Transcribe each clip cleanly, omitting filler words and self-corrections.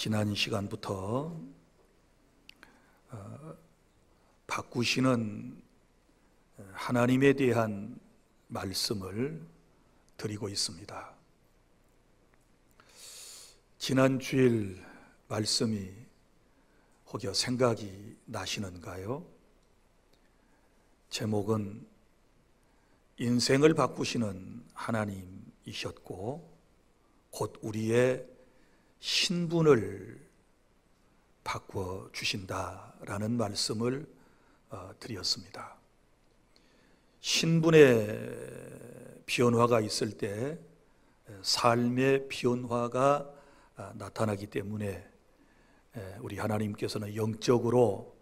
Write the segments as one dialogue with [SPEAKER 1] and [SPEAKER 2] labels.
[SPEAKER 1] 지난 시간부터 바꾸시는 하나님에 대한 말씀을 드리고 있습니다. 지난 주일 말씀이 혹여 생각이 나시는가요? 제목은 인생을 바꾸시는 하나님이셨고 곧 우리의 신분을 바꿔 주신다라는 말씀을 드렸습니다. 신분의 변화가 있을 때 삶의 변화가 나타나기 때문에 우리 하나님께서는 영적으로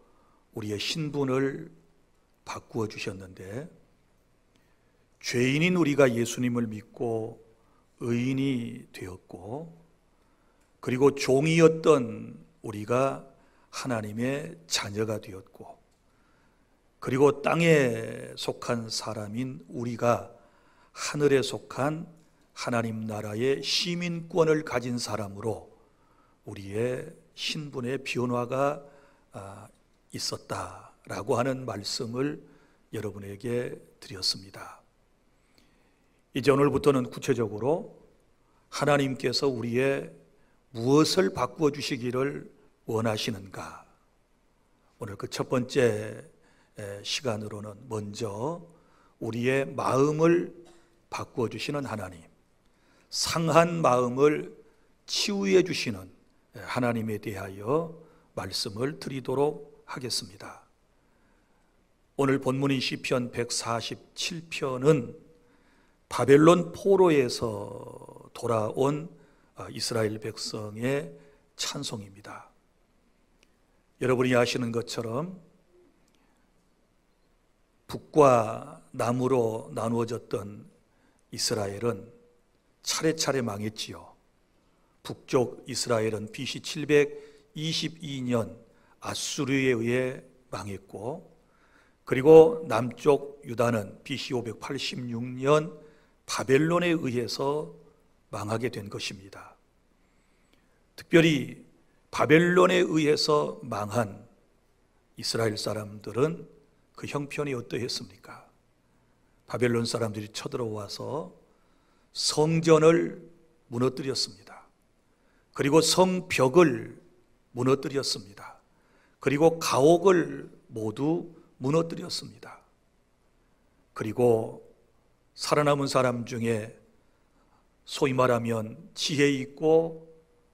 [SPEAKER 1] 우리의 신분을 바꾸어 주셨는데, 죄인인 우리가 예수님을 믿고 의인이 되었고, 그리고 종이었던 우리가 하나님의 자녀가 되었고, 그리고 땅에 속한 사람인 우리가 하늘에 속한 하나님 나라의 시민권을 가진 사람으로 우리의 신분의 변화가 있었다라고 하는 말씀을 여러분에게 드렸습니다. 이제 오늘부터는 구체적으로 하나님께서 우리의 무엇을 바꾸어 주시기를 원하시는가? 오늘 그 첫 번째 시간으로는 먼저 우리의 마음을 바꾸어 주시는 하나님, 상한 마음을 치유해 주시는 하나님에 대하여 말씀을 드리도록 하겠습니다. 오늘 본문인 시편 147편은 바벨론 포로에서 돌아온 이스라엘 백성의 찬송입니다. 여러분이 아시는 것처럼 북과 남으로 나누어졌던 이스라엘은 차례차례 망했지요. 북쪽 이스라엘은 BC 722년 아수르에 의해 망했고, 그리고 남쪽 유다는 BC 586년 바벨론에 의해서 망하게 된 것입니다. 특별히 바벨론에 의해서 망한 이스라엘 사람들은 그 형편이 어떠했습니까? 바벨론 사람들이 쳐들어와서 성전을 무너뜨렸습니다. 그리고 성벽을 무너뜨렸습니다. 그리고 가옥을 모두 무너뜨렸습니다. 그리고 살아남은 사람 중에 소위 말하면 지혜 있고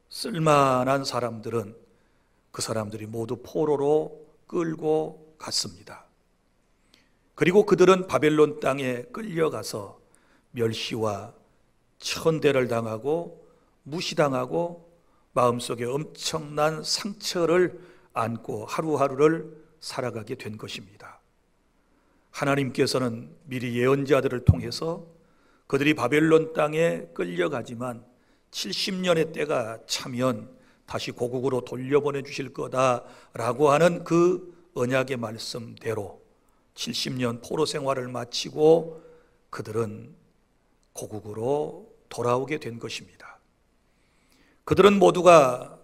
[SPEAKER 1] 쓸만한 사람들은 그 사람들이 모두 포로로 끌고 갔습니다. 그리고 그들은 바벨론 땅에 끌려가서 멸시와 천대를 당하고 무시당하고 마음속에 엄청난 상처를 안고 하루하루를 살아가게 된 것입니다. 하나님께서는 미리 예언자들을 통해서 그들이 바벨론 땅에 끌려가지만 70년의 때가 차면 다시 고국으로 돌려보내 주실 거다라고 하는 그 언약의 말씀대로 70년 포로 생활을 마치고 그들은 고국으로 돌아오게 된 것입니다. 그들은 모두가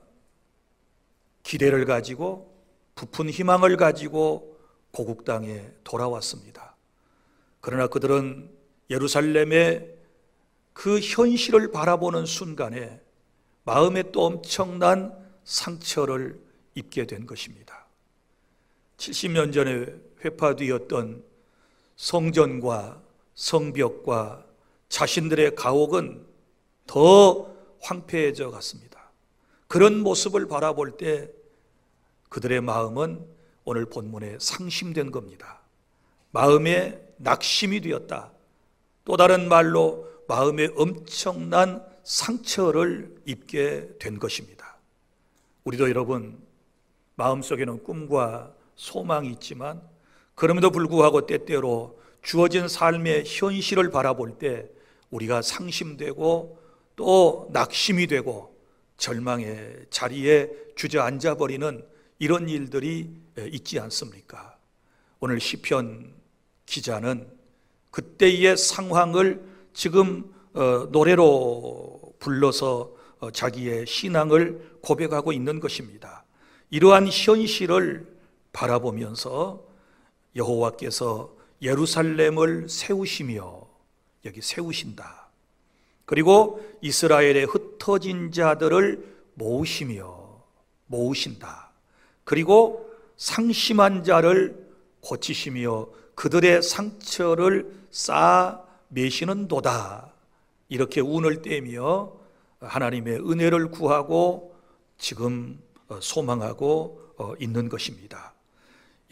[SPEAKER 1] 기대를 가지고 부푼 희망을 가지고 고국 땅에 돌아왔습니다. 그러나 그들은 예루살렘의 그 현실을 바라보는 순간에 마음에 또 엄청난 상처를 입게 된 것입니다. 70년 전에 회파되었던 성전과 성벽과 자신들의 가옥은 더 황폐해져 갔습니다. 그런 모습을 바라볼 때 그들의 마음은 오늘 본문에 상심된 겁니다. 마음에 낙심이 되었다. 또 다른 말로 마음에 엄청난 상처를 입게 된 것입니다. 우리도 여러분 마음속에는 꿈과 소망이 있지만 그럼에도 불구하고 때때로 주어진 삶의 현실을 바라볼 때 우리가 상심되고 또 낙심이 되고 절망의 자리에 주저앉아 버리는 이런 일들이 있지 않습니까? 오늘 시편 기자는 그때의 상황을 지금 노래로 불러서 자기의 신앙을 고백하고 있는 것입니다. 이러한 현실을 바라보면서 여호와께서 예루살렘을 세우시며, 여기 세우신다. 그리고 이스라엘의 흩어진 자들을 모으신다. 그리고 상심한 자를 고치시며 그들의 상처를 쌓아 매시는도다. 이렇게 운을 떼며 하나님의 은혜를 구하고 지금 소망하고 있는 것입니다.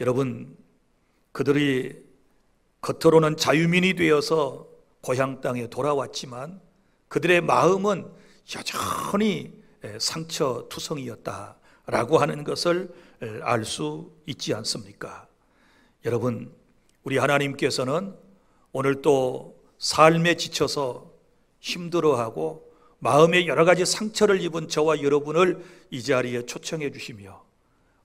[SPEAKER 1] 여러분, 그들이 겉으로는 자유민이 되어서 고향 땅에 돌아왔지만 그들의 마음은 여전히 상처투성이었다라고 하는 것을 알 수 있지 않습니까? 여러분, 우리 하나님께서는 오늘 또 삶에 지쳐서 힘들어하고 마음에 여러 가지 상처를 입은 저와 여러분을 이 자리에 초청해 주시며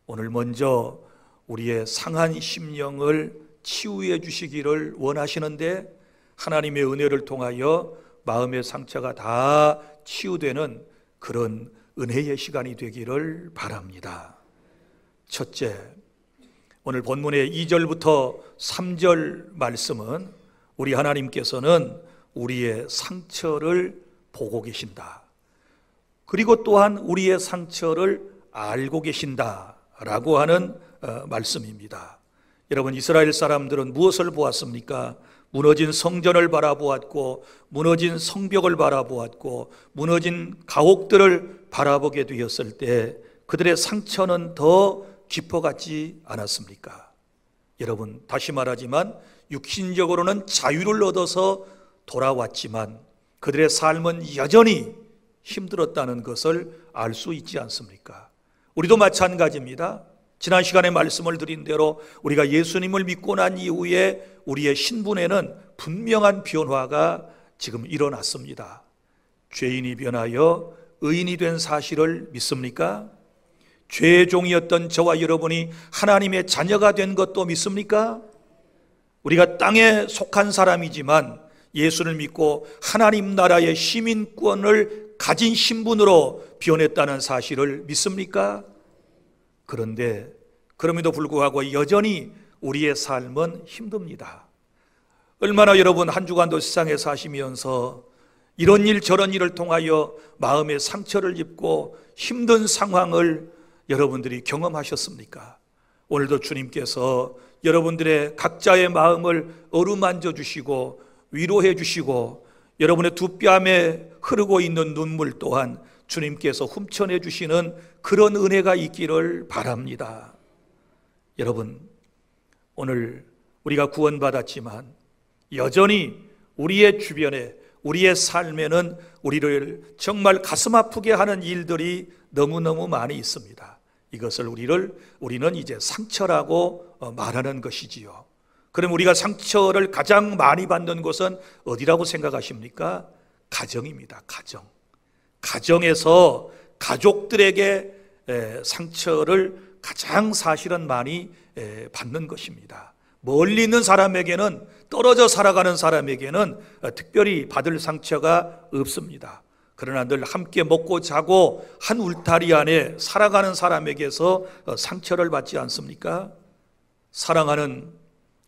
[SPEAKER 1] 오늘 먼저 우리의 상한 심령을 치유해 주시기를 원하시는데, 하나님의 은혜를 통하여 마음의 상처가 다 치유되는 그런 은혜의 시간이 되기를 바랍니다. 첫째, 오늘 본문의 2절부터 3절 말씀은 우리 하나님께서는 우리의 상처를 보고 계신다. 그리고 또한 우리의 상처를 알고 계신다라고 하는 말씀입니다. 여러분, 이스라엘 사람들은 무엇을 보았습니까? 무너진 성전을 바라보았고, 무너진 성벽을 바라보았고, 무너진 가옥들을 바라보게 되었을 때 그들의 상처는 더 깊어갔지 않았습니까? 여러분, 다시 말하지만 육신적으로는 자유를 얻어서 돌아왔지만 그들의 삶은 여전히 힘들었다는 것을 알 수 있지 않습니까? 우리도 마찬가지입니다. 지난 시간에 말씀을 드린 대로 우리가 예수님을 믿고 난 이후에 우리의 신분에는 분명한 변화가 지금 일어났습니다. 죄인이 변하여 의인이 된 사실을 믿습니까? 죄의 종이었던 저와 여러분이 하나님의 자녀가 된 것도 믿습니까? 우리가 땅에 속한 사람이지만 예수를 믿고 하나님 나라의 시민권을 가진 신분으로 변했다는 사실을 믿습니까? 그런데 그럼에도 불구하고 여전히 우리의 삶은 힘듭니다. 얼마나 여러분 한 주간도 세상에 사시면서 이런 일 저런 일을 통하여 마음의 상처를 입고 힘든 상황을 여러분들이 경험하셨습니까? 오늘도 주님께서 여러분들의 각자의 마음을 어루만져 주시고 위로해 주시고 여러분의 두 뺨에 흐르고 있는 눈물 또한 주님께서 훔쳐내 주시는 그런 은혜가 있기를 바랍니다. 여러분, 오늘 우리가 구원받았지만 여전히 우리의 주변에, 우리의 삶에는 우리를 정말 가슴 아프게 하는 일들이 너무너무 많이 있습니다. 이것을 우리는 이제 상처라고 말하는 것이지요. 그럼 우리가 상처를 가장 많이 받는 곳은 어디라고 생각하십니까? 가정입니다. 가정에서 가족들에게 상처를 가장 사실은 많이 받는 것입니다. 멀리 있는 사람에게는, 떨어져 살아가는 사람에게는 특별히 받을 상처가 없습니다. 그러나 늘 함께 먹고 자고 한 울타리 안에 살아가는 사람에게서 상처를 받지 않습니까? 사랑하는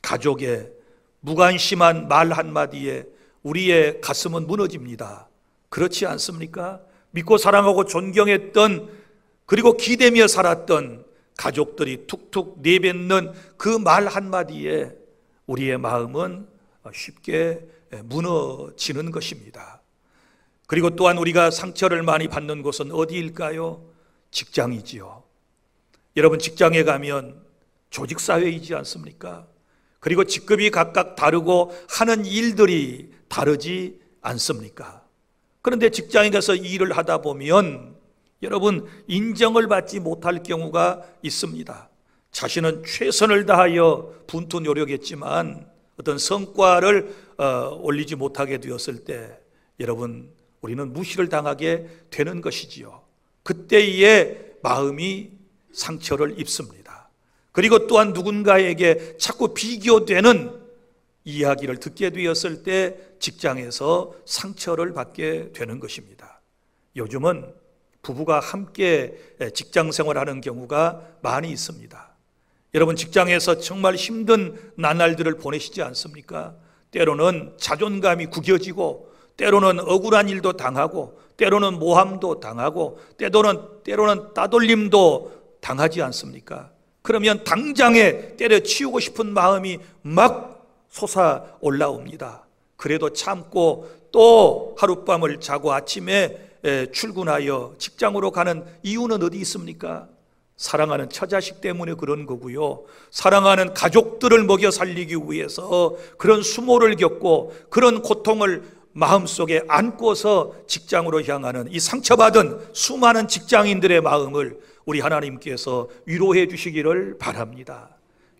[SPEAKER 1] 가족의 무관심한 말 한마디에 우리의 가슴은 무너집니다. 그렇지 않습니까? 믿고 사랑하고 존경했던, 그리고 기대며 살았던 가족들이 툭툭 내뱉는 그 말 한마디에 우리의 마음은 쉽게 무너지는 것입니다. 그리고 또한 우리가 상처를 많이 받는 곳은 어디일까요? 직장이지요. 여러분, 직장에 가면 조직사회이지 않습니까? 그리고 직급이 각각 다르고 하는 일들이 다르지 않습니까? 그런데 직장에 가서 일을 하다 보면 여러분, 인정을 받지 못할 경우가 있습니다. 자신은 최선을 다하여 분투 노력했지만 어떤 성과를 올리지 못하게 되었을 때 여러분, 우리는 무시를 당하게 되는 것이지요. 그때의 마음이 상처를 입습니다. 그리고 또한 누군가에게 자꾸 비교되는 이야기를 듣게 되었을 때 직장에서 상처를 받게 되는 것입니다. 요즘은 부부가 함께 직장 생활하는 경우가 많이 있습니다. 여러분, 직장에서 정말 힘든 나날들을 보내시지 않습니까? 때로는 자존감이 구겨지고, 때로는 억울한 일도 당하고, 때로는 모함도 당하고, 때로는 따돌림도 당하지 않습니까? 그러면 당장에 때려치우고 싶은 마음이 막 솟아 올라옵니다. 그래도 참고 또 하룻밤을 자고 아침에 출근하여 직장으로 가는 이유는 어디 있습니까? 사랑하는 처자식 때문에 그런 거고요. 사랑하는 가족들을 먹여 살리기 위해서 그런 수모를 겪고 그런 고통을 마음속에 안고서 직장으로 향하는 이 상처받은 수많은 직장인들의 마음을 우리 하나님께서 위로해 주시기를 바랍니다.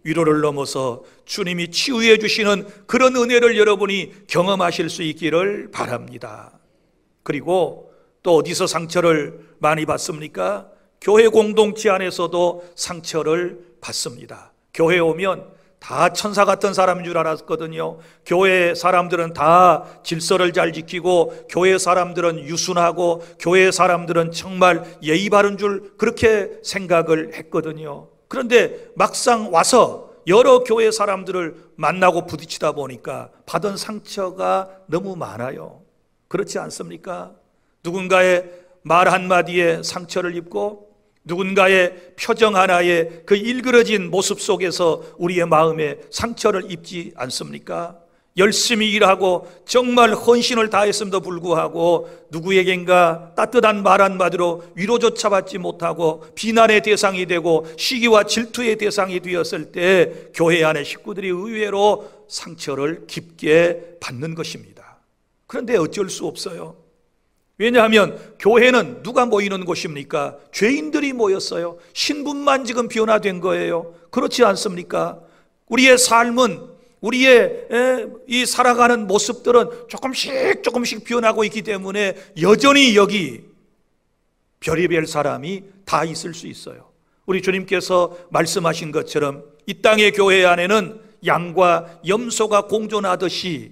[SPEAKER 1] 위로를 넘어서 주님이 치유해 주시는 그런 은혜를 여러분이 경험하실 수 있기를 바랍니다. 그리고 또 어디서 상처를 많이 받습니까? 교회 공동체 안에서도 상처를 받습니다. 교회에 오면 다 천사 같은 사람인 줄 알았거든요. 교회 사람들은 다 질서를 잘 지키고, 교회 사람들은 유순하고, 교회 사람들은 정말 예의 바른 줄 그렇게 생각을 했거든요. 그런데 막상 와서 여러 교회 사람들을 만나고 부딪히다 보니까 받은 상처가 너무 많아요. 그렇지 않습니까? 누군가의 말 한마디에 상처를 입고, 누군가의 표정 하나에 그 일그러진 모습 속에서 우리의 마음에 상처를 입지 않습니까? 열심히 일하고 정말 헌신을 다했음에도 불구하고 누구에겐가 따뜻한 말 한마디로 위로조차 받지 못하고 비난의 대상이 되고 시기와 질투의 대상이 되었을 때 교회 안의 식구들이 의외로 상처를 깊게 받는 것입니다. 그런데 어쩔 수 없어요. 왜냐하면 교회는 누가 모이는 곳입니까? 죄인들이 모였어요. 신분만 지금 변화된 거예요. 그렇지 않습니까? 우리의 삶은, 우리의 이 살아가는 모습들은 조금씩 변하고 있기 때문에 여전히 여기 별의별 사람이 다 있을 수 있어요. 우리 주님께서 말씀하신 것처럼 이 땅의 교회 안에는 양과 염소가 공존하듯이,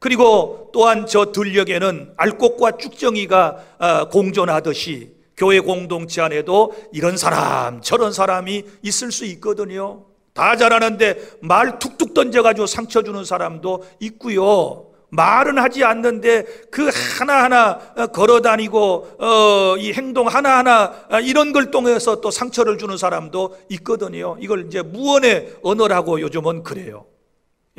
[SPEAKER 1] 그리고 또한 저 들녘에는 알곡과 쭉정이가 공존하듯이 교회 공동체 안에도 이런 사람 저런 사람이 있을 수 있거든요. 다 잘하는데 말 툭툭 던져가지고 상처 주는 사람도 있고요. 말은 하지 않는데 그 하나하나 걸어다니고 이 행동 하나하나 이런 걸 통해서 또 상처를 주는 사람도 있거든요. 이걸 이제 무언의 언어라고 요즘은 그래요.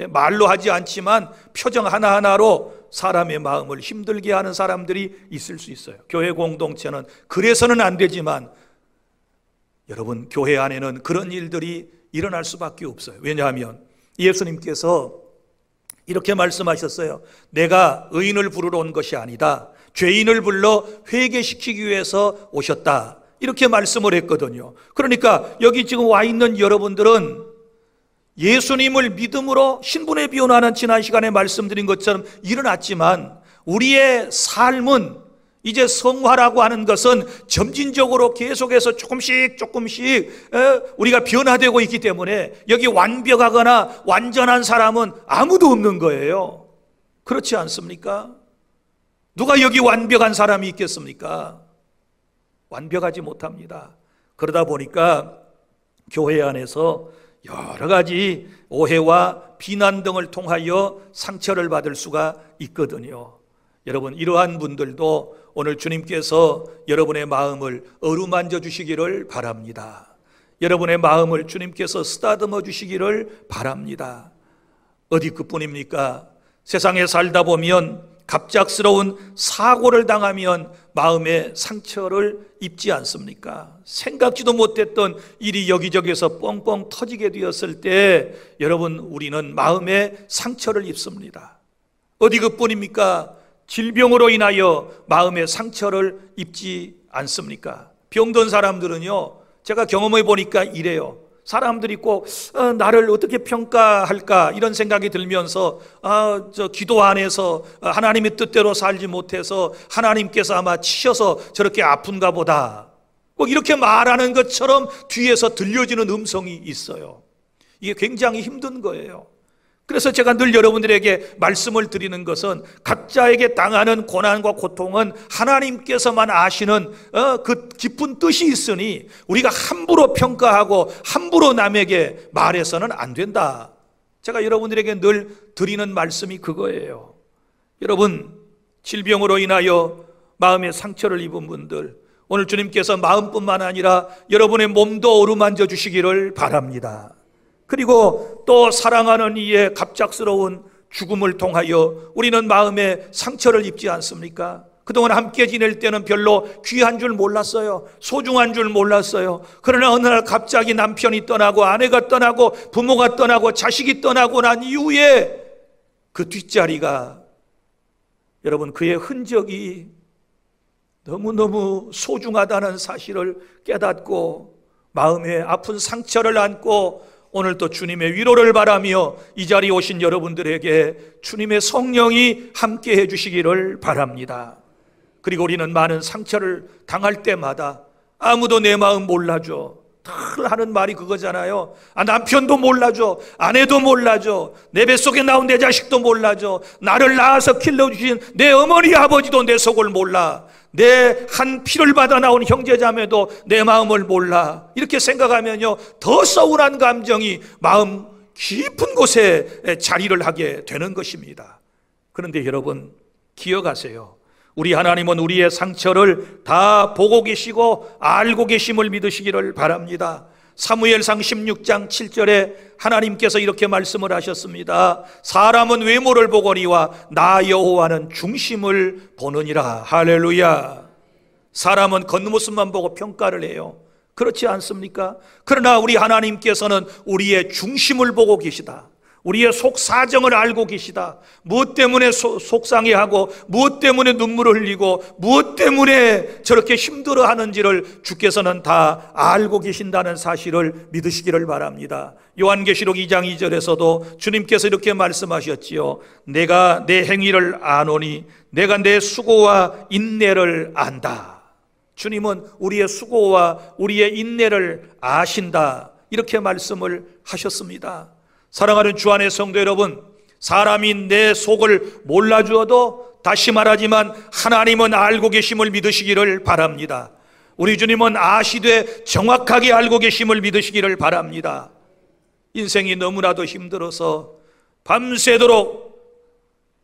[SPEAKER 1] 말로 하지 않지만 표정 하나하나로 사람의 마음을 힘들게 하는 사람들이 있을 수 있어요. 교회 공동체는 그래서는 안 되지만 여러분, 교회 안에는 그런 일들이 일어날 수밖에 없어요. 왜냐하면 예수님께서 이렇게 말씀하셨어요. 내가 의인을 부르러 온 것이 아니다. 죄인을 불러 회개시키기 위해서 오셨다. 이렇게 말씀을 했거든요. 그러니까 여기 지금 와 있는 여러분들은 예수님을 믿음으로 신분의 변화는 지난 시간에 말씀드린 것처럼 일어났지만 우리의 삶은 이제 성화라고 하는 것은 점진적으로 계속해서 조금씩 우리가 변화되고 있기 때문에 여기 완벽하거나 완전한 사람은 아무도 없는 거예요. 그렇지 않습니까? 누가 여기 완벽한 사람이 있겠습니까? 완벽하지 못합니다. 그러다 보니까 교회 안에서 여러 가지 오해와 비난 등을 통하여 상처를 받을 수가 있거든요. 여러분, 이러한 분들도 오늘 주님께서 여러분의 마음을 어루만져 주시기를 바랍니다. 여러분의 마음을 주님께서 쓰다듬어 주시기를 바랍니다. 어디 그뿐입니까? 세상에 살다 보면 갑작스러운 사고를 당하면 마음에 상처를 입지 않습니까? 생각지도 못했던 일이 여기저기서 뻥뻥 터지게 되었을 때 여러분, 우리는 마음에 상처를 입습니다. 어디 그뿐입니까? 질병으로 인하여 마음에 상처를 입지 않습니까? 병든 사람들은요, 제가 경험해 보니까 이래요. 사람들이 꼭 나를 어떻게 평가할까 이런 생각이 들면서 기도 안에서 하나님의 뜻대로 살지 못해서 하나님께서 아마 치셔서 저렇게 아픈가 보다, 꼭 이렇게 말하는 것처럼 뒤에서 들려지는 음성이 있어요. 이게 굉장히 힘든 거예요. 그래서 제가 늘 여러분들에게 말씀을 드리는 것은 각자에게 당하는 고난과 고통은 하나님께서만 아시는 그 깊은 뜻이 있으니 우리가 함부로 평가하고 함부로 남에게 말해서는 안 된다. 제가 여러분들에게 늘 드리는 말씀이 그거예요. 여러분, 질병으로 인하여 마음의 상처를 입은 분들, 오늘 주님께서 마음뿐만 아니라 여러분의 몸도 어루만져 주시기를 바랍니다. 그리고 또 사랑하는 이의 갑작스러운 죽음을 통하여 우리는 마음에 상처를 입지 않습니까? 그동안 함께 지낼 때는 별로 귀한 줄 몰랐어요. 소중한 줄 몰랐어요. 그러나 어느 날 갑자기 남편이 떠나고 아내가 떠나고 부모가 떠나고 자식이 떠나고 난 이후에 그 뒷자리가, 여러분, 그의 흔적이 너무너무 소중하다는 사실을 깨닫고 마음에 아픈 상처를 안고 오늘 또 주님의 위로를 바라며 이 자리에 오신 여러분들에게 주님의 성령이 함께 해주시기를 바랍니다. 그리고 우리는 많은 상처를 당할 때마다 아무도 내 마음 몰라줘. 늘 하는 말이 그거잖아요. 남편도 몰라줘, 아내도 몰라줘, 내 뱃속에 나온 내 자식도 몰라줘, 나를 낳아서 길러주신 내 어머니 아버지도 내 속을 몰라, 내 한 피를 받아 나온 형제자매도 내 마음을 몰라. 이렇게 생각하면요, 더 서운한 감정이 마음 깊은 곳에 자리를 하게 되는 것입니다. 그런데 여러분, 기억하세요. 우리 하나님은 우리의 상처를 다 보고 계시고 알고 계심을 믿으시기를 바랍니다. 사무엘상 16장 7절에 하나님께서 이렇게 말씀을 하셨습니다. 사람은 외모를 보거니와 나 여호와는 중심을 보느니라. 할렐루야. 사람은 겉모습만 보고 평가를 해요. 그렇지 않습니까? 그러나 우리 하나님께서는 우리의 중심을 보고 계시다. 우리의 속사정을 알고 계시다. 무엇 때문에 속상해하고 무엇 때문에 눈물을 흘리고 무엇 때문에 저렇게 힘들어하는지를 주께서는 다 알고 계신다는 사실을 믿으시기를 바랍니다. 요한계시록 2장 2절에서도 주님께서 이렇게 말씀하셨지요. 내가 내 행위를 아노니 내가 내 수고와 인내를 안다. 주님은 우리의 수고와 우리의 인내를 아신다. 이렇게 말씀을 하셨습니다. 사랑하는 주 안의 성도 여러분, 사람이 내 속을 몰라주어도 다시 말하지만 하나님은 알고 계심을 믿으시기를 바랍니다. 우리 주님은 아시되 정확하게 알고 계심을 믿으시기를 바랍니다. 인생이 너무나도 힘들어서 밤새도록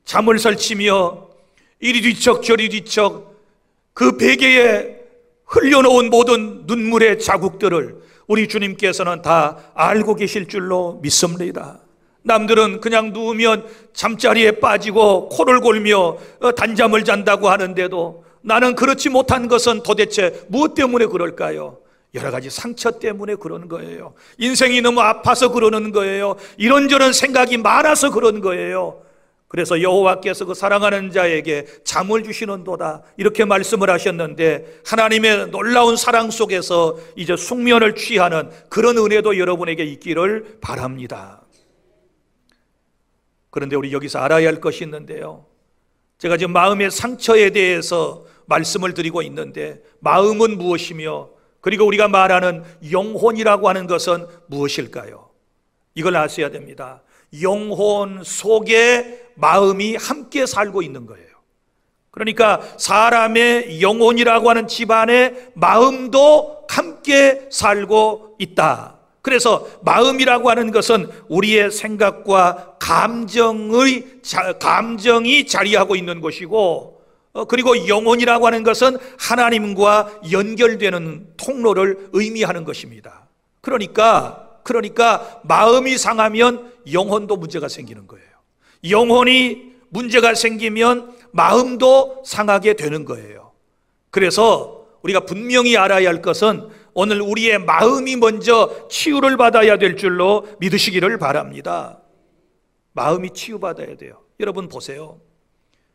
[SPEAKER 1] 잠을 설치며 이리 뒤척 저리 뒤척 그 베개에 흘려놓은 모든 눈물의 자국들을 우리 주님께서는 다 알고 계실 줄로 믿습니다. 남들은 그냥 누우면 잠자리에 빠지고 코를 골며 단잠을 잔다고 하는데도 나는 그렇지 못한 것은 도대체 무엇 때문에 그럴까요? 여러 가지 상처 때문에 그런 거예요. 인생이 너무 아파서 그러는 거예요. 이런저런 생각이 많아서 그런 거예요. 그래서 여호와께서 그 사랑하는 자에게 잠을 주시는도다 이렇게 말씀을 하셨는데, 하나님의 놀라운 사랑 속에서 이제 숙면을 취하는 그런 은혜도 여러분에게 있기를 바랍니다. 그런데 우리 여기서 알아야 할 것이 있는데요, 제가 지금 마음의 상처에 대해서 말씀을 드리고 있는데, 마음은 무엇이며 그리고 우리가 말하는 영혼이라고 하는 것은 무엇일까요? 이걸 아셔야 됩니다. 영혼 속에 마음이 함께 살고 있는 거예요. 그러니까 사람의 영혼이라고 하는 집안의 마음도 함께 살고 있다. 그래서 마음이라고 하는 것은 우리의 생각과 감정이 자리하고 있는 것이고, 그리고 영혼이라고 하는 것은 하나님과 연결되는 통로를 의미하는 것입니다. 그러니까 마음이 상하면 영혼도 문제가 생기는 거예요. 영혼이 문제가 생기면 마음도 상하게 되는 거예요. 그래서 우리가 분명히 알아야 할 것은 오늘 우리의 마음이 먼저 치유를 받아야 될 줄로 믿으시기를 바랍니다. 마음이 치유받아야 돼요. 여러분 보세요.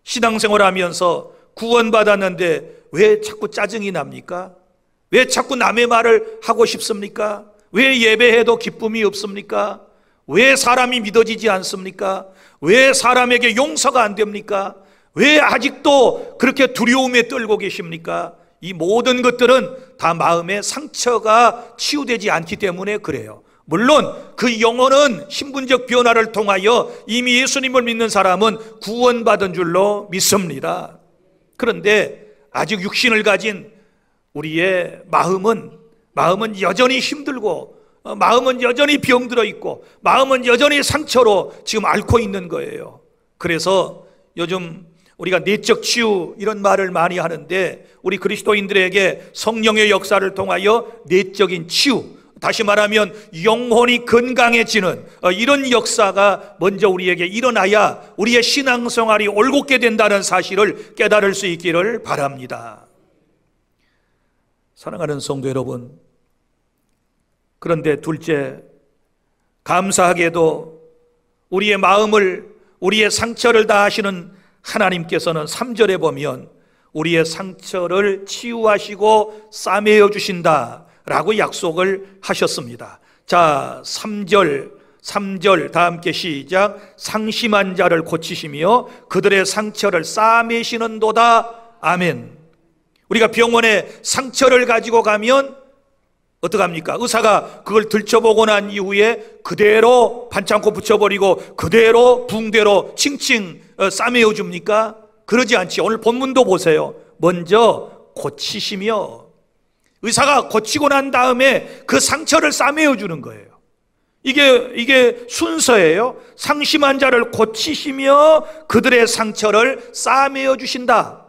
[SPEAKER 1] 신앙생활 하면서 구원받았는데 왜 자꾸 짜증이 납니까? 왜 자꾸 남의 말을 하고 싶습니까? 왜 예배해도 기쁨이 없습니까? 왜 사람이 믿어지지 않습니까? 왜 사람에게 용서가 안 됩니까? 왜 아직도 그렇게 두려움에 떨고 계십니까? 이 모든 것들은 다 마음의 상처가 치유되지 않기 때문에 그래요. 물론 그 영혼은 신분적 변화를 통하여 이미 예수님을 믿는 사람은 구원받은 줄로 믿습니다. 그런데 아직 육신을 가진 우리의 마음은 여전히 힘들고, 마음은 여전히 병들어 있고, 마음은 여전히 상처로 지금 앓고 있는 거예요. 그래서 요즘 우리가 내적 치유 이런 말을 많이 하는데, 우리 그리스도인들에게 성령의 역사를 통하여 내적인 치유, 다시 말하면 영혼이 건강해지는 이런 역사가 먼저 우리에게 일어나야 우리의 신앙생활이 올곧게 된다는 사실을 깨달을 수 있기를 바랍니다. 사랑하는 성도 여러분, 그런데 둘째, 감사하게도 우리의 마음을, 우리의 상처를 다 아시는 하나님께서는 3절에 보면 우리의 상처를 치유하시고 싸매어 주신다 라고 약속을 하셨습니다. 자, 3절 다 함께 시작. 상심한 자를 고치시며 그들의 상처를 싸매시는도다. 아멘. 우리가 병원에 상처를 가지고 가면 어떡합니까? 의사가 그걸 들춰보고 난 이후에 그대로 반창고 붙여버리고 그대로 붕대로 칭칭 싸매어 줍니까? 그러지 않지. 오늘 본문도 보세요. 먼저 고치시며, 의사가 고치고 난 다음에 그 상처를 싸매어 주는 거예요. 이게 순서예요. 상심한 자를 고치시며 그들의 상처를 싸매어 주신다.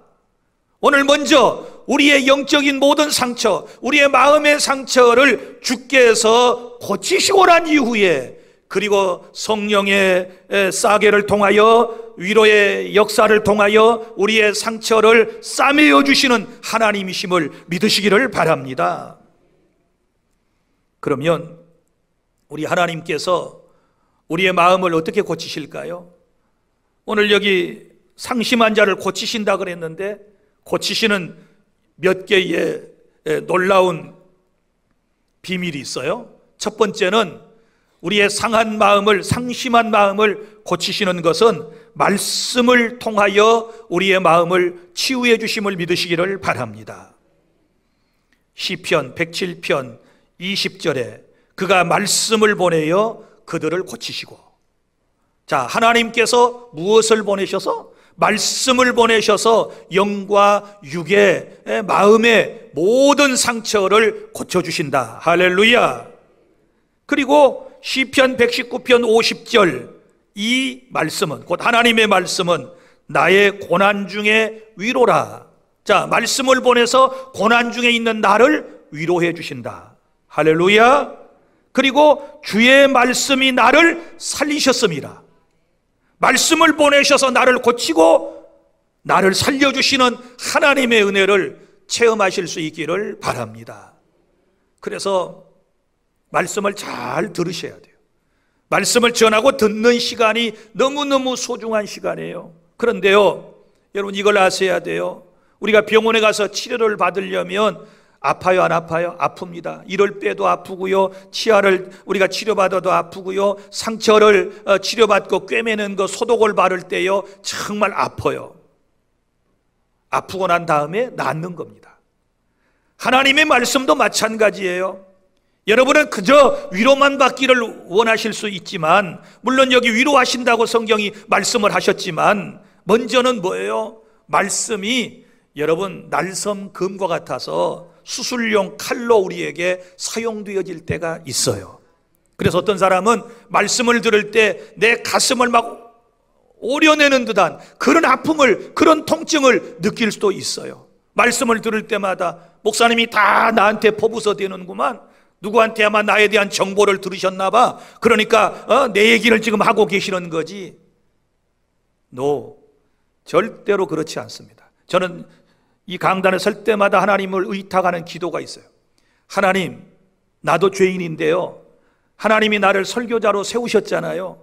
[SPEAKER 1] 오늘 먼저 우리의 영적인 모든 상처, 우리의 마음의 상처를 주께서 고치시고 난 이후에, 그리고 성령의 싸개를 통하여, 위로의 역사를 통하여 우리의 상처를 싸매어 주시는 하나님이심을 믿으시기를 바랍니다. 그러면 우리 하나님께서 우리의 마음을 어떻게 고치실까요? 오늘 여기 상심한 자를 고치신다 그랬는데, 고치시는 몇 개의 놀라운 비밀이 있어요. 첫 번째는 우리의 상한 마음을, 상심한 마음을 고치시는 것은 말씀을 통하여 우리의 마음을 치유해 주심을 믿으시기를 바랍니다. 시편 107편 20절에 그가 말씀을 보내어 그들을 고치시고, 자, 하나님께서 무엇을 보내셔서? 말씀을 보내셔서 영과 육의, 마음의 모든 상처를 고쳐주신다. 할렐루야. 그리고 시편 119편 50절, 이 말씀은, 곧 하나님의 말씀은 나의 고난 중에 위로라. 자, 말씀을 보내서 고난 중에 있는 나를 위로해 주신다. 할렐루야. 그리고 주의 말씀이 나를 살리셨습니다. 말씀을 보내셔서 나를 고치고 나를 살려주시는 하나님의 은혜를 체험하실 수 있기를 바랍니다. 그래서 말씀을 잘 들으셔야 돼요. 말씀을 전하고 듣는 시간이 너무너무 소중한 시간이에요. 그런데요, 여러분 이걸 아셔야 돼요. 우리가 병원에 가서 치료를 받으려면 아파요, 안 아파요? 아픕니다. 이럴 빼도 아프고요, 치아를 우리가 치료받아도 아프고요, 상처를 치료받고 꿰매는 거 소독을 바를 때요 정말 아파요. 아프고 난 다음에 낫는 겁니다. 하나님의 말씀도 마찬가지예요. 여러분은 그저 위로만 받기를 원하실 수 있지만, 물론 여기 위로하신다고 성경이 말씀을 하셨지만, 먼저는 뭐예요? 말씀이 여러분 날섬 금과 같아서 수술용 칼로 우리에게 사용되어질 때가 있어요. 그래서 어떤 사람은 말씀을 들을 때 내 가슴을 막 오려내는 듯한 그런 아픔을, 그런 통증을 느낄 수도 있어요. 말씀을 들을 때마다 목사님이 다 나한테 포부서 대는구만, 누구한테 아마 나에 대한 정보를 들으셨나 봐, 그러니까 내 얘기를 지금 하고 계시는 거지. 절대로 그렇지 않습니다. 저는 이 강단에 설 때마다 하나님을 의탁하는 기도가 있어요. 하나님, 나도 죄인인데요, 하나님이 나를 설교자로 세우셨잖아요.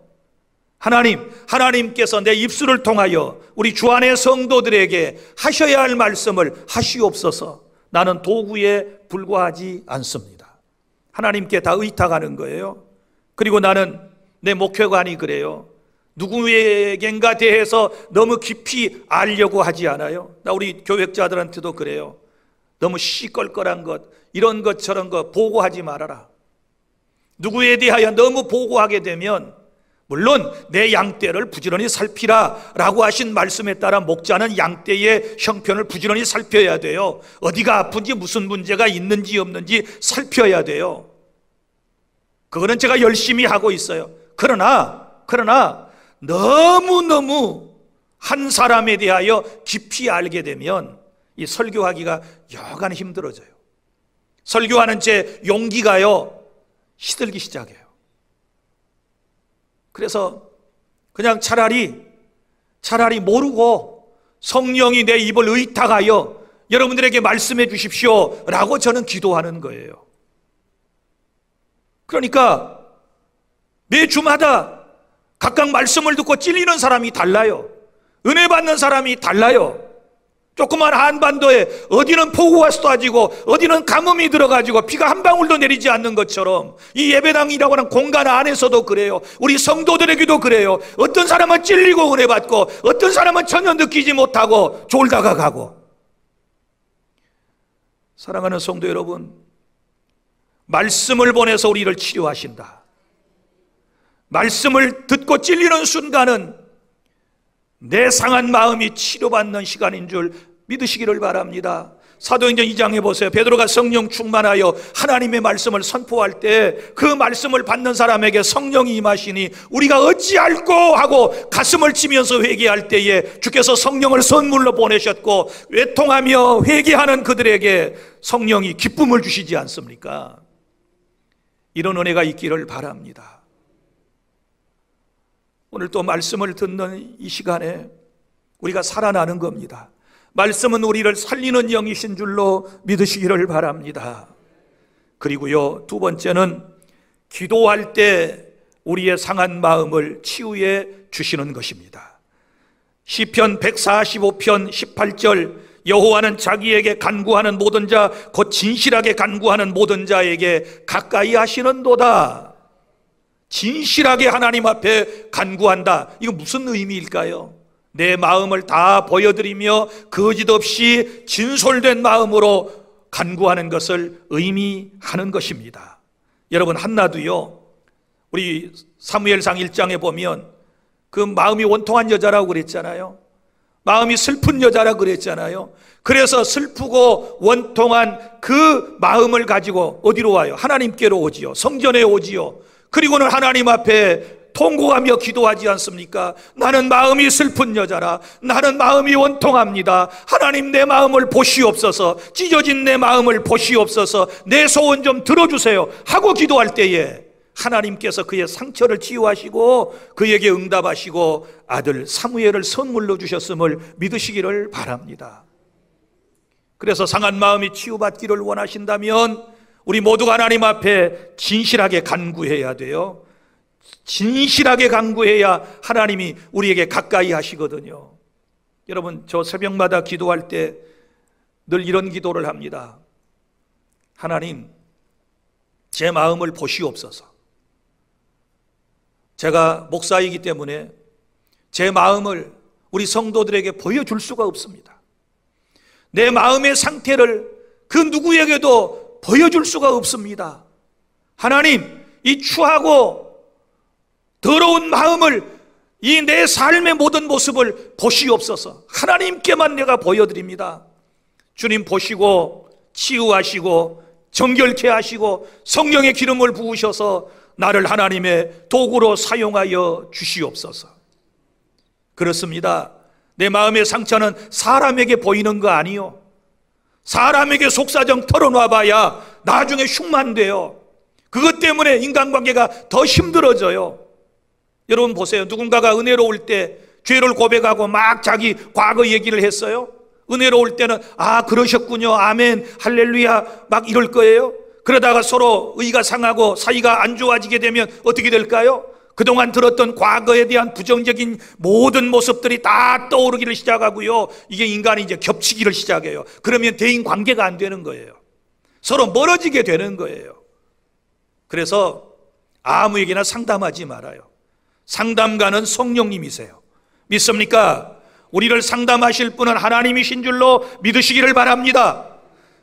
[SPEAKER 1] 하나님께서 내 입술을 통하여 우리 주 안의 성도들에게 하셔야 할 말씀을 하시옵소서. 나는 도구에 불과하지 않습니다. 하나님께 다 의탁하는 거예요. 그리고 나는 내 목회관이 그래요. 누구에겐가 대해서 너무 깊이 알려고 하지 않아요. 나 우리 교역자들한테도 그래요. 너무 시끌끌한 것, 이런 것 저런 것 보고하지 말아라. 누구에 대하여 너무 보고하게 되면, 물론 내 양떼를 부지런히 살피라 라고 하신 말씀에 따라 목자는 양떼의 형편을 부지런히 살펴야 돼요. 어디가 아픈지 무슨 문제가 있는지 없는지 살펴야 돼요. 그거는 제가 열심히 하고 있어요. 그러나 너무너무 한 사람에 대하여 깊이 알게 되면 이 설교하기가 여간 힘들어져요. 설교하는 제 용기가요 시들기 시작해요. 그래서 그냥 차라리 모르고 성령이 내 입을 의탁하여 여러분들에게 말씀해 주십시오 라고 저는 기도하는 거예요. 그러니까 매 주마다 각각 말씀을 듣고 찔리는 사람이 달라요. 은혜 받는 사람이 달라요. 조그만 한반도에 어디는 폭우가 쏟아지고 어디는 가뭄이 들어가지고 비가 한 방울도 내리지 않는 것처럼 이 예배당이라고 하는 공간 안에서도 그래요. 우리 성도들에게도 그래요. 어떤 사람은 찔리고 은혜 받고 어떤 사람은 전혀 느끼지 못하고 졸다가 가고. 사랑하는 성도 여러분, 말씀을 보내서 우리를 치료하신다. 말씀을 듣고 찔리는 순간은 내 상한 마음이 치료받는 시간인 줄 믿으시기를 바랍니다. 사도행전 2장에 보세요. 베드로가 성령 충만하여 하나님의 말씀을 선포할 때 그 말씀을 받는 사람에게 성령이 임하시니 우리가 어찌할꼬 하고 가슴을 치면서 회개할 때에 주께서 성령을 선물로 보내셨고 외통하며 회개하는 그들에게 성령이 기쁨을 주시지 않습니까? 이런 은혜가 있기를 바랍니다. 오늘 또 말씀을 듣는 이 시간에 우리가 살아나는 겁니다. 말씀은 우리를 살리는 영이신 줄로 믿으시기를 바랍니다. 그리고요, 두 번째는 기도할 때 우리의 상한 마음을 치유해 주시는 것입니다. 시편 145편 18절, 여호와는 자기에게 간구하는 모든 자 곧 진실하게 간구하는 모든 자에게 가까이 하시는도다. 진실하게 하나님 앞에 간구한다. 이거 무슨 의미일까요? 내 마음을 다 보여드리며 거짓 없이 진솔된 마음으로 간구하는 것을 의미하는 것입니다. 여러분, 한나도요, 우리 사무엘상 1장에 보면 그 마음이 원통한 여자라고 그랬잖아요. 마음이 슬픈 여자라고 그랬잖아요. 그래서 슬프고 원통한 그 마음을 가지고 어디로 와요? 하나님께로 오지요. 성전에 오지요. 그리고는 하나님 앞에 통곡하며 기도하지 않습니까? 나는 마음이 슬픈 여자라. 나는 마음이 원통합니다. 하나님, 내 마음을 보시옵소서. 찢어진 내 마음을 보시옵소서. 내 소원 좀 들어주세요 하고 기도할 때에 하나님께서 그의 상처를 치유하시고 그에게 응답하시고 아들 사무엘을 선물로 주셨음을 믿으시기를 바랍니다. 그래서 상한 마음이 치유받기를 원하신다면 우리 모두가 하나님 앞에 진실하게 간구해야 돼요. 진실하게 간구해야 하나님이 우리에게 가까이 하시거든요. 여러분, 저 새벽마다 기도할 때 늘 이런 기도를 합니다. 하나님, 제 마음을 보시옵소서. 제가 목사이기 때문에 제 마음을 우리 성도들에게 보여줄 수가 없습니다. 내 마음의 상태를 그 누구에게도 보여줄 수가 없습니다. 하나님, 이 추하고 더러운 마음을, 이 내 삶의 모든 모습을 보시옵소서. 하나님께만 내가 보여드립니다. 주님 보시고 치유하시고 정결케 하시고 성령의 기름을 부으셔서 나를 하나님의 도구로 사용하여 주시옵소서. 그렇습니다. 내 마음의 상처는 사람에게 보이는 거 아니요. 사람에게 속사정 털어놔봐야 나중에 흉만돼요. 그것 때문에 인간관계가 더 힘들어져요. 여러분 보세요. 누군가가 은혜로울 때 죄를 고백하고 막 자기 과거 얘기를 했어요. 은혜로울 때는 아 그러셨군요, 아멘, 할렐루야 막 이럴 거예요. 그러다가 서로 의가 상하고 사이가 안 좋아지게 되면 어떻게 될까요? 그동안 들었던 과거에 대한 부정적인 모든 모습들이 다 떠오르기를 시작하고요, 이게 인간이 이제 겹치기를 시작해요. 그러면 대인 관계가 안 되는 거예요. 서로 멀어지게 되는 거예요. 그래서 아무에게나 상담하지 말아요. 상담가는 성령님이세요. 믿습니까? 우리를 상담하실 분은 하나님이신 줄로 믿으시기를 바랍니다.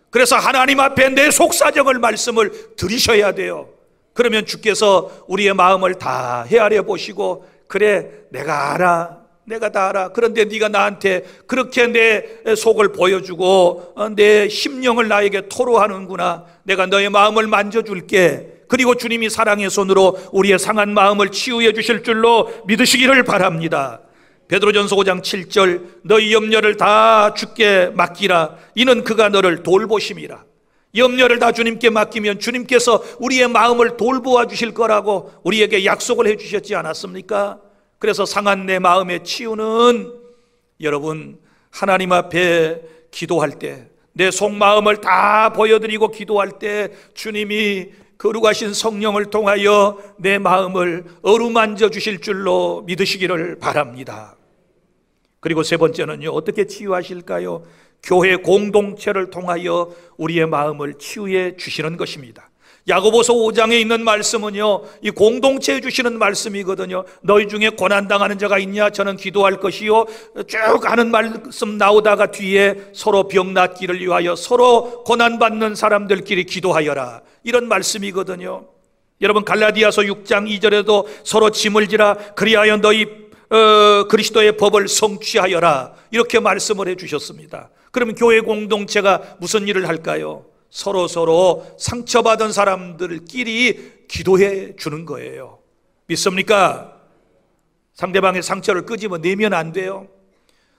[SPEAKER 1] 그래서 하나님 앞에 내 속사정을 말씀을 드리셔야 돼요. 그러면 주께서 우리의 마음을 다 헤아려 보시고, 그래, 내가 알아, 내가 다 알아. 그런데 네가 나한테 그렇게 내 속을 보여주고 내 심령을 나에게 토로하는구나. 내가 너의 마음을 만져줄게. 그리고 주님이 사랑의 손으로 우리의 상한 마음을 치유해 주실 줄로 믿으시기를 바랍니다. 베드로전서 5장 7절, 너희 염려를 다 주께 맡기라. 이는 그가 너를 돌보심이라. 염려를 다 주님께 맡기면 주님께서 우리의 마음을 돌보아 주실 거라고 우리에게 약속을 해 주셨지 않았습니까? 그래서 상한 내 마음의 치유는 여러분, 하나님 앞에 기도할 때, 내 속마음을 다 보여드리고 기도할 때 주님이 거룩하신 성령을 통하여 내 마음을 어루만져 주실 줄로 믿으시기를 바랍니다. 그리고 세 번째는요, 어떻게 치유하실까요? 교회 공동체를 통하여 우리의 마음을 치유해 주시는 것입니다. 야고보서 5장에 있는 말씀은요, 이 공동체에 주시는 말씀이거든요. 너희 중에 고난당하는 자가 있냐? 저는 기도할 것이요. 쭉 하는 말씀 나오다가 뒤에 서로 병 낫기를 위하여 서로 고난받는 사람들끼리 기도하여라, 이런 말씀이거든요. 여러분, 갈라디아서 6장 2절에도 서로 짐을 지라, 그리하여 너희 그리스도의 법을 성취하여라, 이렇게 말씀을 해 주셨습니다. 그러면 교회 공동체가 무슨 일을 할까요? 서로 상처받은 사람들끼리 기도해 주는 거예요. 믿습니까? 상대방의 상처를 끄집어내면 안 돼요.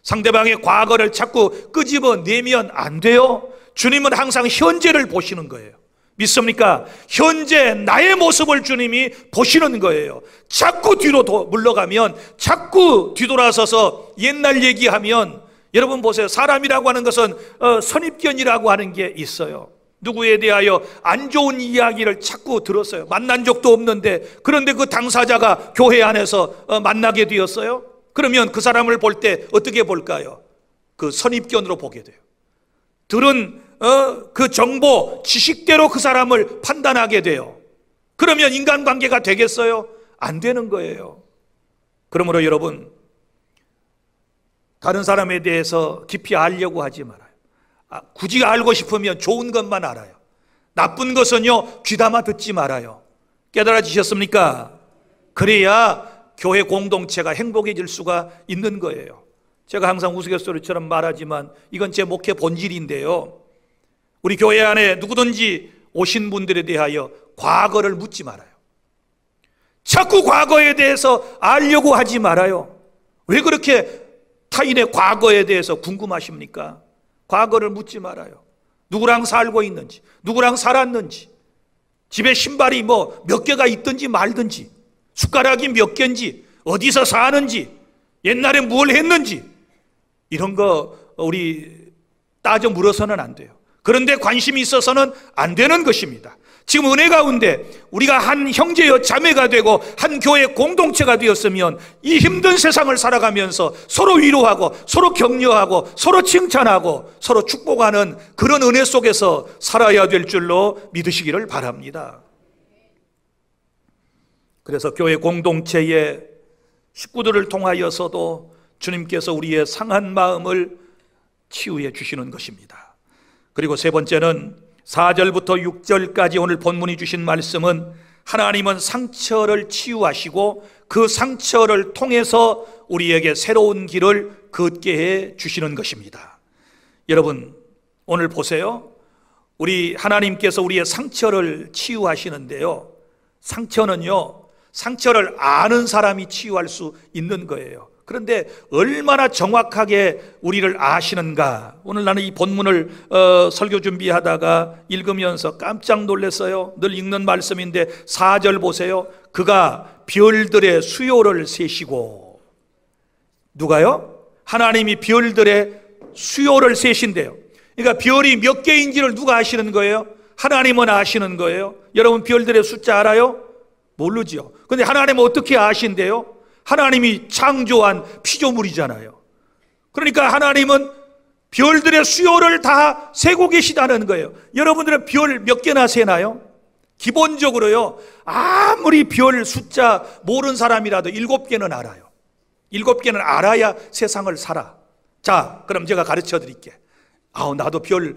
[SPEAKER 1] 상대방의 과거를 자꾸 끄집어내면 안 돼요. 주님은 항상 현재를 보시는 거예요. 믿습니까? 현재 나의 모습을 주님이 보시는 거예요. 자꾸 뒤로 물러가면, 자꾸 뒤돌아서서 옛날 얘기하면, 여러분 보세요. 사람이라고 하는 것은 선입견이라고 하는 게 있어요. 누구에 대하여 안 좋은 이야기를 자꾸 들었어요. 만난 적도 없는데, 그런데 그 당사자가 교회 안에서 만나게 되었어요. 그러면 그 사람을 볼 때 어떻게 볼까요? 그 선입견으로 보게 돼요. 들은 그 정보, 지식대로 그 사람을 판단하게 돼요. 그러면 인간관계가 되겠어요? 안 되는 거예요. 그러므로 여러분, 다른 사람에 대해서 깊이 알려고 하지 말아요. 굳이 알고 싶으면 좋은 것만 알아요. 나쁜 것은요, 귀담아 듣지 말아요. 깨달아지셨습니까? 그래야 교회 공동체가 행복해질 수가 있는 거예요. 제가 항상 우스갯소리처럼 말하지만 이건 제 목회 본질인데요, 우리 교회 안에 누구든지 오신 분들에 대하여 과거를 묻지 말아요. 자꾸 과거에 대해서 알려고 하지 말아요. 왜 그렇게 타인의 과거에 대해서 궁금하십니까? 과거를 묻지 말아요. 누구랑 살고 있는지, 누구랑 살았는지, 집에 신발이 몇 개가 있든지 말든지, 숟가락이 몇 개인지, 어디서 사는지, 옛날에 뭘 했는지, 이런 거 우리 따져 물어서는 안 돼요. 그런데 관심이 있어서는 안 되는 것입니다. 지금 은혜 가운데 우리가 한 형제여 자매가 되고 한 교회 공동체가 되었으면 이 힘든 세상을 살아가면서 서로 위로하고 서로 격려하고 서로 칭찬하고 서로 축복하는 그런 은혜 속에서 살아야 될 줄로 믿으시기를 바랍니다. 그래서 교회 공동체의 식구들을 통하여서도 주님께서 우리의 상한 마음을 치유해 주시는 것입니다. 그리고 세 번째는 4절부터 6절까지 오늘 본문이 주신 말씀은, 하나님은 상처를 치유하시고 그 상처를 통해서 우리에게 새로운 길을 걷게 해 주시는 것입니다. 여러분, 오늘 보세요. 우리 하나님께서 우리의 상처를 치유하시는데요, 상처는요, 상처를 아는 사람이 치유할 수 있는 거예요. 그런데 얼마나 정확하게 우리를 아시는가. 오늘 나는 이 본문을 설교 준비하다가 읽으면서 깜짝 놀랐어요. 늘 읽는 말씀인데 4절 보세요. 그가 별들의 수요를 세시고. 누가요? 하나님이 별들의 수요를 세신대요. 그러니까 별이 몇 개인지를 누가 아시는 거예요? 하나님은 아시는 거예요. 여러분, 별들의 숫자 알아요? 모르죠. 근데 하나님은 어떻게 아신대요? 하나님이 창조한 피조물이잖아요. 그러니까 하나님은 별들의 수요를 다 세고 계시다는 거예요. 여러분들은 별 몇 개나 세나요? 기본적으로요, 아무리 별 숫자 모르는 사람이라도 7개는 알아요. 7개는 알아야 세상을 살아. 자, 그럼 제가 가르쳐 드릴게. 나도 별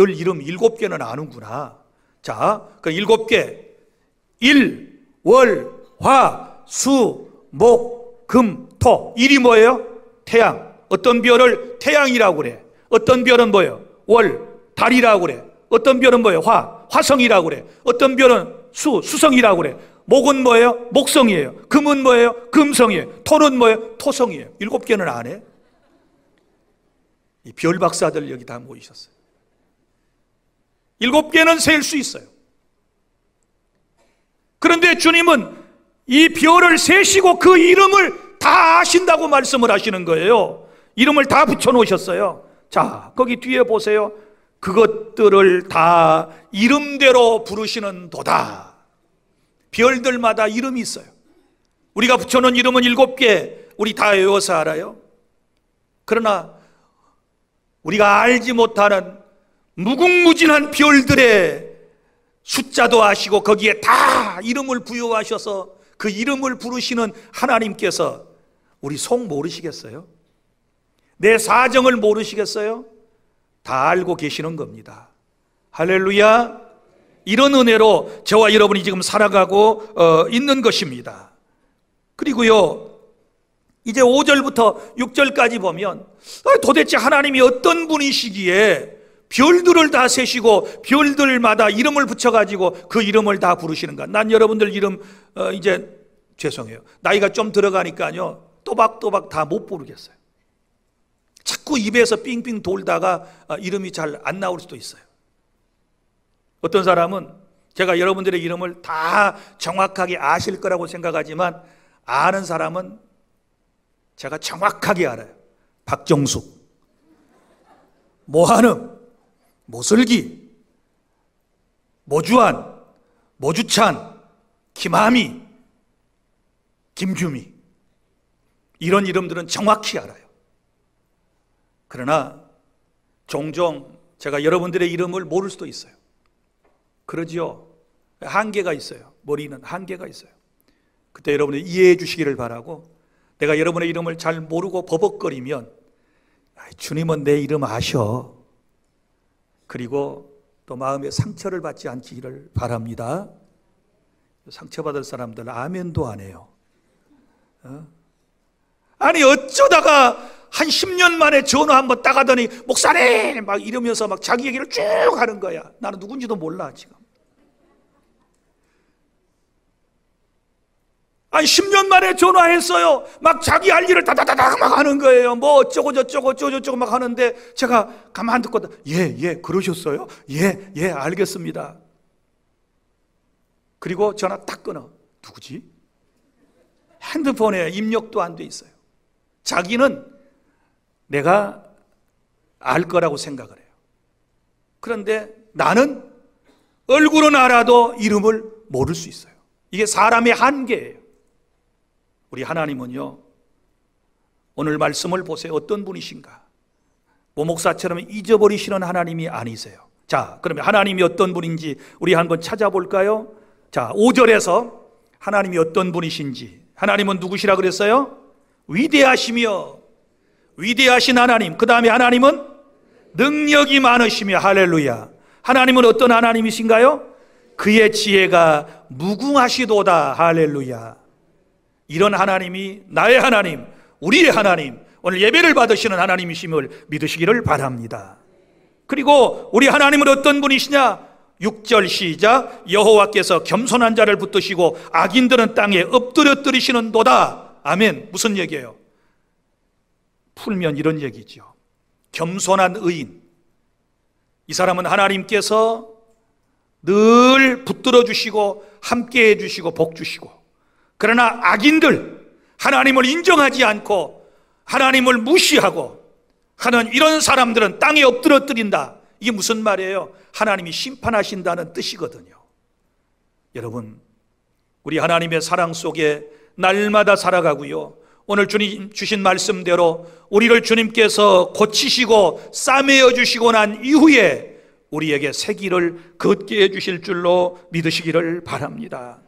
[SPEAKER 1] 이름 7개는 아는구나. 자, 그 7개. 일, 월, 화, 수, 목, 금, 토. 일이 뭐예요? 태양. 어떤 별을 태양이라고 그래. 어떤 별은 뭐예요? 월, 달이라고 그래. 어떤 별은 뭐예요? 화성이라고 그래. 어떤 별은 수성이라고 그래. 목은 뭐예요? 목성이에요. 금은 뭐예요? 금성이에요. 토는 뭐예요? 토성이에요. 7개는 안 해? 이 별 박사들 여기 다 모이셨어요. 7개는 셀 수 있어요. 그런데 주님은 이 별을 세시고 그 이름을 다 아신다고 말씀을 하시는 거예요. 이름을 다 붙여놓으셨어요. 자, 거기 뒤에 보세요. 그것들을 다 이름대로 부르시는 도다. 별들마다 이름이 있어요. 우리가 붙여놓은 이름은 7개, 우리 다 외워서 알아요. 그러나 우리가 알지 못하는 무궁무진한 별들의 숫자도 아시고 거기에 다 이름을 부여하셔서 그 이름을 부르시는 하나님께서 우리 속 모르시겠어요? 내 사정을 모르시겠어요? 다 알고 계시는 겁니다. 할렐루야. 이런 은혜로 저와 여러분이 지금 살아가고 있는 것입니다. 그리고요, 이제 5절부터 6절까지 보면 도대체 하나님이 어떤 분이시기에 별들을 다 세시고 별들마다 이름을 붙여가지고 그 이름을 다 부르시는가. 난 여러분들 이름 이제 죄송해요, 나이가 좀 들어가니까요 또박또박 다 못 부르겠어요. 자꾸 입에서 삥삥 돌다가 이름이 잘 안 나올 수도 있어요. 어떤 사람은 제가 여러분들의 이름을 다 정확하게 아실 거라고 생각하지만 아는 사람은 제가 정확하게 알아요. 박정숙, 모한음, 모슬기, 모주환, 모주찬, 김하미, 김규미, 이런 이름들은 정확히 알아요. 그러나 종종 제가 여러분들의 이름을 모를 수도 있어요. 그러지요. 한계가 있어요. 머리는 한계가 있어요. 그때 여러분이 이해해 주시기를 바라고, 내가 여러분의 이름을 잘 모르고 버벅거리면 주님은 내 이름 아셔. 그리고 또 마음에 상처를 받지 않기를 바랍니다. 상처받을 사람들 아멘도 안 해요. 아니 어쩌다가 한 10년 만에 전화 한번 따가더니 목사님 막 이러면서 막 자기 얘기를 쭉 하는 거야. 나는 누군지도 몰라 지금. 아니 10년 만에 전화했어요. 막 자기 할 일을 다다다닥 막 하는 거예요. 뭐 어쩌고 저쩌고 어쩌고 막 하는데 제가 가만 듣고 예 그러셨어요? 예 알겠습니다. 그리고 전화 딱 끊어. 누구지? 핸드폰에 입력도 안 돼 있어요. 자기는 내가 알 거라고 생각을 해요. 그런데 나는 얼굴은 알아도 이름을 모를 수 있어요. 이게 사람의 한계예요. 우리 하나님은요, 오늘 말씀을 보세요. 어떤 분이신가? 모 목사처럼 잊어버리시는 하나님이 아니세요. 자, 그러면 하나님이 어떤 분인지 우리 한번 찾아볼까요? 자, 5절에서 하나님이 어떤 분이신지, 하나님은 누구시라 그랬어요? 위대하시며 위대하신 하나님. 그 다음에 하나님은 능력이 많으시며, 할렐루야. 하나님은 어떤 하나님이신가요? 그의 지혜가 무궁하시도다. 할렐루야. 이런 하나님이 나의 하나님, 우리의 하나님, 오늘 예배를 받으시는 하나님이심을 믿으시기를 바랍니다. 그리고 우리 하나님은 어떤 분이시냐? 6절 시작. 여호와께서 겸손한 자를 붙드시고 악인들은 땅에 엎드려뜨리시는 도다. 아멘. 무슨 얘기예요? 풀면 이런 얘기죠. 겸손한 의인, 이 사람은 하나님께서 늘 붙들어 주시고 함께 해 주시고 복 주시고, 그러나 악인들, 하나님을 인정하지 않고 하나님을 무시하고 하는 이런 사람들은 땅에 엎드러뜨린다. 이게 무슨 말이에요? 하나님이 심판하신다는 뜻이거든요. 여러분, 우리 하나님의 사랑 속에 날마다 살아가고요, 오늘 주님 주신 말씀대로 우리를 주님께서 고치시고 싸매어 주시고 난 이후에 우리에게 새 길을 걷게 해주실 줄로 믿으시기를 바랍니다.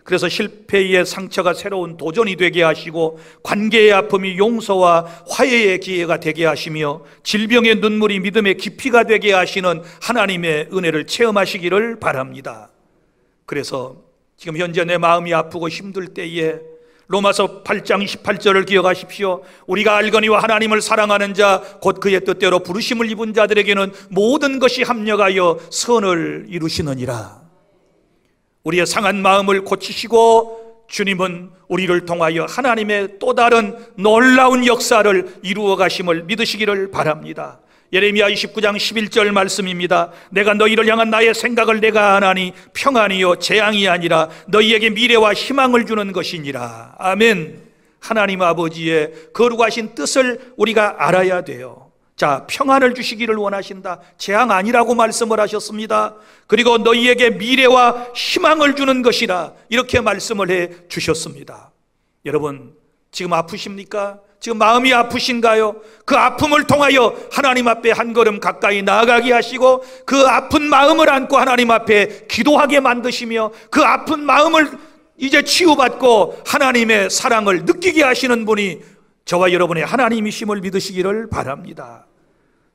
[SPEAKER 1] 그래서 실패의 상처가 새로운 도전이 되게 하시고, 관계의 아픔이 용서와 화해의 기회가 되게 하시며, 질병의 눈물이 믿음의 깊이가 되게 하시는 하나님의 은혜를 체험하시기를 바랍니다. 그래서 지금 현재 내 마음이 아프고 힘들 때에 로마서 8장 18절을 기억하십시오. 우리가 알거니와 하나님을 사랑하는 자 곧 그의 뜻대로 부르심을 입은 자들에게는 모든 것이 합력하여 선을 이루시느니라. 우리의 상한 마음을 고치시고 주님은 우리를 통하여 하나님의 또 다른 놀라운 역사를 이루어 가심을 믿으시기를 바랍니다. 예레미야 29장 11절 말씀입니다. 내가 너희를 향한 나의 생각을 내가 아나니 평안이요 재앙이 아니라 너희에게 미래와 희망을 주는 것이니라. 아멘. 하나님 아버지의 거룩하신 뜻을 우리가 알아야 돼요. 자, 평안을 주시기를 원하신다. 재앙 아니라고 말씀을 하셨습니다. 그리고 너희에게 미래와 희망을 주는 것이라 이렇게 말씀을 해 주셨습니다. 여러분, 지금 아프십니까? 지금 마음이 아프신가요? 그 아픔을 통하여 하나님 앞에 한 걸음 가까이 나아가게 하시고 그 아픈 마음을 안고 하나님 앞에 기도하게 만드시며 그 아픈 마음을 이제 치유받고 하나님의 사랑을 느끼게 하시는 분이 저와 여러분의 하나님이심을 믿으시기를 바랍니다.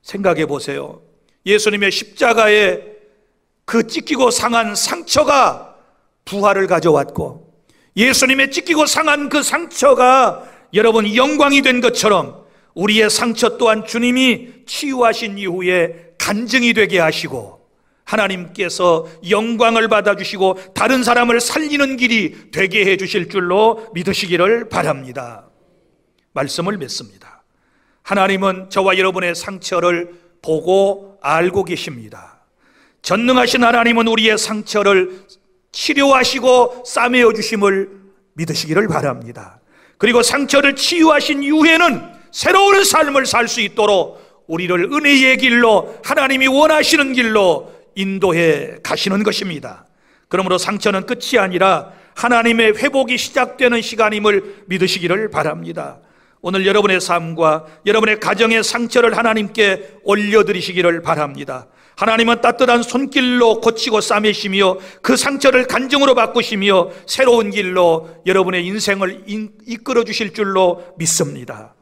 [SPEAKER 1] 생각해 보세요. 예수님의 십자가에 그 찢기고 상한 상처가 부활을 가져왔고 예수님의 찢기고 상한 그 상처가 여러분 영광이 된 것처럼 우리의 상처 또한 주님이 치유하신 이후에 간증이 되게 하시고 하나님께서 영광을 받아주시고 다른 사람을 살리는 길이 되게 해주실 줄로 믿으시기를 바랍니다. 말씀을 맺습니다. 하나님은 저와 여러분의 상처를 보고 알고 계십니다. 전능하신 하나님은 우리의 상처를 치료하시고 싸매어 주심을 믿으시기를 바랍니다. 그리고 상처를 치유하신 이후에는 새로운 삶을 살 수 있도록 우리를 은혜의 길로 하나님이 원하시는 길로 인도해 가시는 것입니다. 그러므로 상처는 끝이 아니라 하나님의 회복이 시작되는 시간임을 믿으시기를 바랍니다. 오늘 여러분의 삶과 여러분의 가정의 상처를 하나님께 올려드리시기를 바랍니다. 하나님은 따뜻한 손길로 고치고 싸매시며 그 상처를 간증으로 바꾸시며 새로운 길로 여러분의 인생을 이끌어 주실 줄로 믿습니다.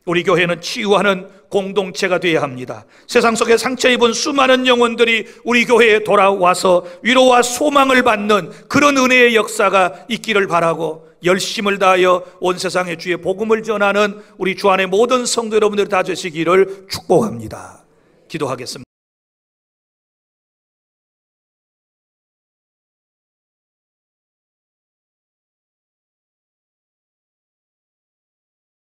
[SPEAKER 1] 우리 교회는 치유하는 공동체가 되어야 합니다. 세상 속에 상처 입은 수많은 영혼들이 우리 교회에 돌아와서 위로와 소망을 받는 그런 은혜의 역사가 있기를 바라고 열심을 다하여 온 세상에 주의 복음을 전하는 우리 주 안의 모든 성도 여러분들 다 되시기를 축복합니다. 기도하겠습니다.